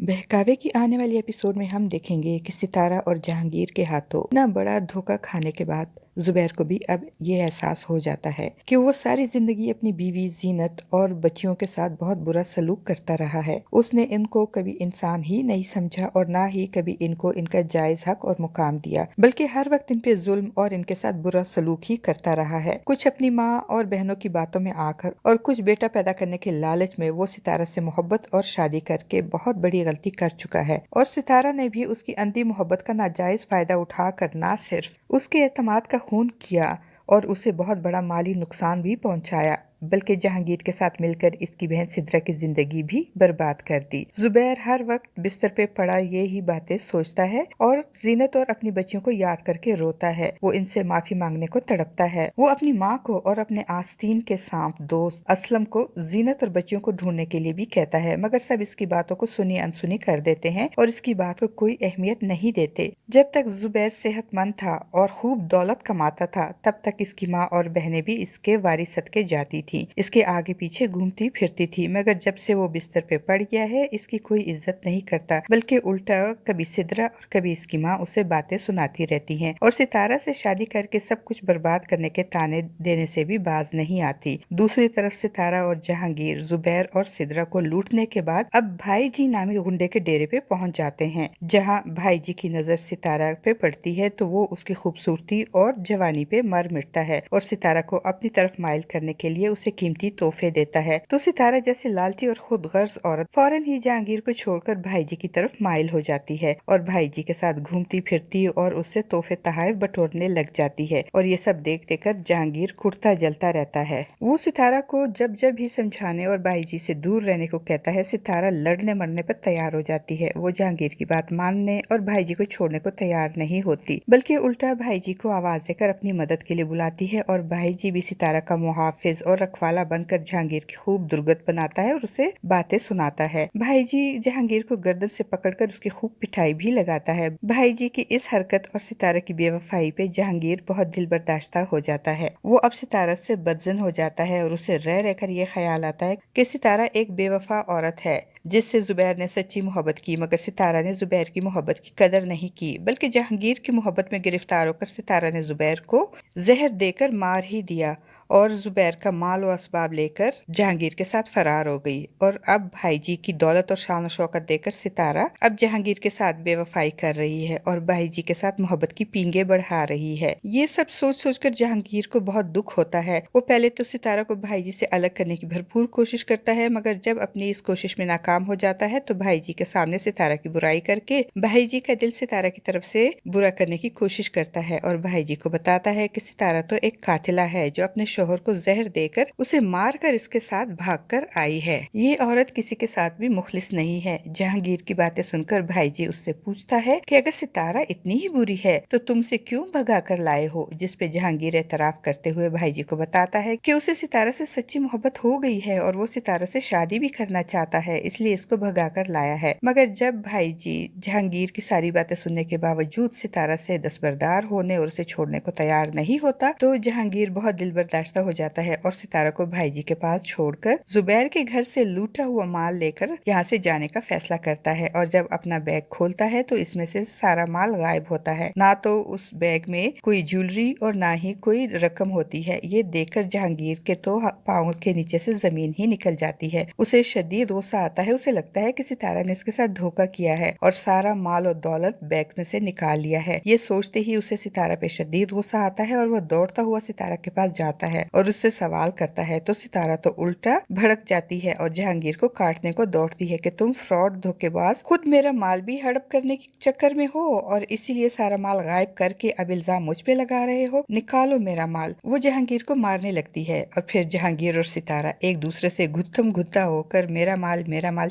बहकावे की आने वाली एपिसोड में हम देखेंगे कि सितारा और जहांगीर के हाथों इतना बड़ा धोखा खाने के बाद जुबैर को भी अब ये एहसास हो जाता है कि वो सारी जिंदगी अपनी बीवी जीनत और बच्चियों के साथ बहुत बुरा सलूक करता रहा है। उसने इनको कभी इंसान ही नहीं समझा और ना ही कभी इनको इनका जायज हक और मुकाम दिया, बल्कि हर वक्त इन पे जुल्म और इनके साथ बुरा सलूक ही करता रहा है। कुछ अपनी माँ और बहनों की बातों में आकर और कुछ बेटा पैदा करने के लालच में वो सितारा से मोहब्बत और शादी करके बहुत बड़ी गलती कर चुका है और सितारा ने भी उसकी अंधी मोहब्बत का नाजायज फायदा उठाकर न सिर्फ उसके एतमाद का खून किया और उसे बहुत बड़ा माली नुकसान भी पहुंचाया, बल्कि जहांगीर के साथ मिलकर इसकी बहन सिद्रा की जिंदगी भी बर्बाद कर दी। जुबैर हर वक्त बिस्तर पे पड़ा ये ही बातें सोचता है और जीनत और अपनी बच्चियों को याद करके रोता है। वो इनसे माफी मांगने को तड़पता है। वो अपनी माँ को और अपने आस्तीन के सांप दोस्त असलम को जीनत और बच्चियों को ढूंढने के लिए भी कहता है, मगर सब इसकी बातों को सुनी अनसुनी कर देते हैं और इसकी बात को कोई अहमियत नहीं देते। जब तक जुबैर सेहतमंद था और खूब दौलत कमाता था, तब तक इसकी माँ और बहनें भी इसके वारिसत के जाती थी, इसके आगे पीछे घूमती फिरती थी। मगर जब से वो बिस्तर पे पड़ गया है, इसकी कोई इज्जत नहीं करता, बल्कि उल्टा कभी सिद्रा और कभी इसकी माँ उसे बातें सुनाती रहती हैं और सितारा से शादी करके सब कुछ बर्बाद करने के ताने देने से भी बाज नहीं आती। दूसरी तरफ सितारा और जहांगीर जुबैर और सिद्रा को लूटने के बाद अब भाई जी नामी गुंडे के डेरे पे पहुंच जाते हैं। जहाँ भाई जी की नजर सितारा पे पड़ती है तो वो उसकी खूबसूरती और जवानी पे मर मिटता है और सितारा को अपनी तरफ माइल करने के लिए उसे कीमती तोहफे देता है। तो सितारा जैसे लालची और खुद गर्ज औरत फौरन ही जहांगीर को छोड़कर भाई जी की तरफ माइल हो जाती है और भाई जी के साथ घूमती फिरती और उससे तोहफे तोहफे बटोरने लग जाती है। और ये सब देख देकर जहांगीर कुड़ता जलता रहता है। वो सितारा को जब जब भी समझाने और भाई जी से दूर रहने को कहता है, सितारा लड़ने मरने पर तैयार हो जाती है। वो जहांगीर की बात मानने और भाई जी को छोड़ने को तैयार नहीं होती, बल्कि उल्टा भाई जी को आवाज देकर अपनी मदद के लिए बुलाती है और भाई जी भी सितारा का मुहाफिज और रखवाला बनकर जहांगीर की खूब दुर्गत बनाता है और उसे बातें सुनाता है। भाई जी जहांगीर को गर्दन से पकड़कर उसकी खूब पिटाई भी लगाता है। भाई जी की इस हरकत और सितारा की बेवफाई पे जहांगीर बहुत दिल बर्दाश्ता हो जाता है। वो अब सितारा से बदजन हो जाता है और उसे रह रहकर ये ख्याल आता है कि सितारा एक बेवफा औरत है जिससे जुबैर ने सच्ची मोहब्बत की, मगर सितारा ने जुबैर की मोहब्बत की कदर नहीं की, बल्कि जहांगीर की मोहब्बत में गिरफ्तार होकर सितारा ने जुबैर को जहर देकर मार ही दिया और जुबैर का माल और असबाब लेकर जहांगीर के साथ फरार हो गई। और अब भाई जी की दौलत और शान और शौकत देकर सितारा अब जहांगीर के साथ बेवफाई कर रही है और भाई जी के साथ मोहब्बत की पींगे बढ़ा रही है। ये सब सोच सोचकर जहांगीर को बहुत दुख होता है। वो पहले तो सितारा को भाई जी से अलग करने की भरपूर कोशिश करता है, मगर जब अपनी इस कोशिश में नाकाम हो जाता है तो भाई जी के सामने सितारा की बुराई करके भाई जी का दिल सितारा की तरफ से बुरा करने की कोशिश करता है और भाई जी को बताता है कि सितारा तो एक कातिला है जो अपने शोहर को जहर देकर उसे मार कर इसके साथ भागकर आई है। ये औरत किसी के साथ भी मुखलिस नहीं है। जहांगीर की बातें सुनकर भाई जी उससे पूछता है कि अगर सितारा इतनी ही बुरी है तो तुमसे क्यों भगा कर लाए हो, जिस पे जहांगीर एतराफ करते हुए भाई जी को बताता है कि उसे सितारा से सच्ची मोहब्बत हो गई है और वो सितारा से शादी भी करना चाहता है, इसलिए इसको भगा कर लाया है। मगर जब भाई जी जहांगीर की सारी बातें सुनने के बावजूद सितारा से दस्तबरदार होने और उसे छोड़ने को तैयार नहीं होता तो जहांगीर बहुत दिल बर्दाश्ता हो जाता है और सितारा को भाई जी के पास छोड़कर जुबैर के घर से लूटा हुआ माल लेकर यहाँ से जाने का फैसला करता है। और जब अपना बैग खोलता है तो इसमें से सारा माल गायब होता है। ना तो उस बैग में कोई ज्वेलरी और ना ही कोई रकम होती है। ये देखकर जहांगीर के तो पाँव के नीचे से जमीन ही निकल जाती है। उसे शदीद गुस्सा आता है। उसे लगता है कि सितारा ने इसके साथ धोखा किया है और सारा माल और दौलत बैग में से निकाल लिया है। ये सोचते ही उसे सितारा पे शदीद गुस्सा आता है और वह दौड़ता हुआ सितारा के पास जाता है और उससे सवाल करता है तो सितारा तो उल्टा भड़क जाती है और जहांगीर को काटने को दौड़ती है कि तुम फ्रॉड धोखेबाज, खुद मेरा माल भी हड़प करने के चक्कर में हो और इसीलिए सारा माल गायब करके अब इल्जाम मुझ पे लगा रहे हो, निकालो मेरा माल। वो जहांगीर को मारने लगती है और फिर जहांगीर और सितारा एक दूसरे से गुत्थम गुत्ता होकर मेरा माल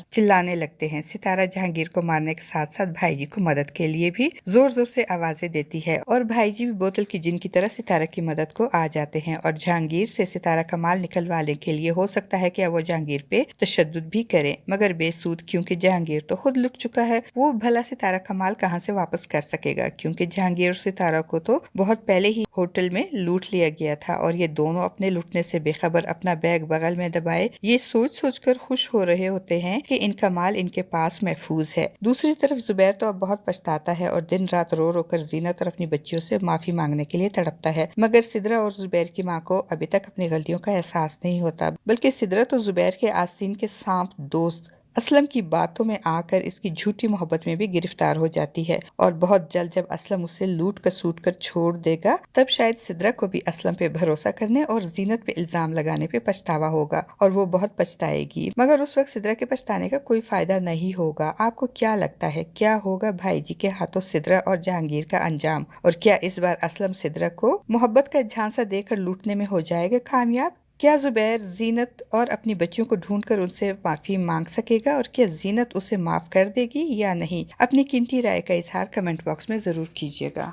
चिल्लाने लगते हैं। सितारा जहांगीर को मारने के साथ साथ भाई जी को मदद के लिए भी जोर जोर से आवाजें देती है और भाई जी भी बोतल की जिन की तरह सितारा की मदद को आ जाते हैं और जहांगीर से सितारा का माल निकलवाने के लिए हो सकता है कि अब वो जहांगीर पे तशद्दुद भी करे, मगर बेसूद, क्योंकि जहांगीर तो खुद लुट चुका है। वो भला सितारा का माल कहाँ से वापस कर सकेगा, क्योंकि जहांगीर और सितारा को तो बहुत पहले ही होटल में लूट लिया गया था और ये दोनों अपने लूटने से बेखबर अपना बैग बगल में दबाए ये सोच सोचकर खुश हो रहे होते हैं कि इनका माल इनके पास महफूज है। दूसरी तरफ जुबैर तो अब बहुत पछताता है और दिन रात रो रो कर जीनत और अपनी बच्चियों से माफी मांगने के लिए तड़पता है, मगर सिदरा और जुबैर की माँ को अभी तक अपनी गलतियों का एहसास नहीं होता, बल्कि सिदरा तो जुबैर के आस्तीन के सांप दोस्त असलम की बातों में आकर इसकी झूठी मोहब्बत में भी गिरफ्तार हो जाती है। और बहुत जल्द जब असलम उसे लूट कर सूट कर छोड़ देगा, तब शायद सिदरा को भी असलम पे भरोसा करने और जीनत पे इल्जाम लगाने पे पछतावा होगा और वो बहुत पछताएगी, मगर उस वक्त सिदरा के पछताने का कोई फायदा नहीं होगा। आपको क्या लगता है, क्या होगा भाई जी के हाथों सिदरा और जहांगीर का अंजाम, और क्या इस बार असलम सिदरा को मोहब्बत का झांसा देकर लूटने में हो जाएगा कामयाब? क्या जुबैर जीनत और अपनी बच्चियों को ढूंढकर उनसे माफी मांग सकेगा, और क्या जीनत उसे माफ कर देगी या नहीं? अपनी कीमती राय का इजहार कमेंट बॉक्स में जरूर कीजिएगा।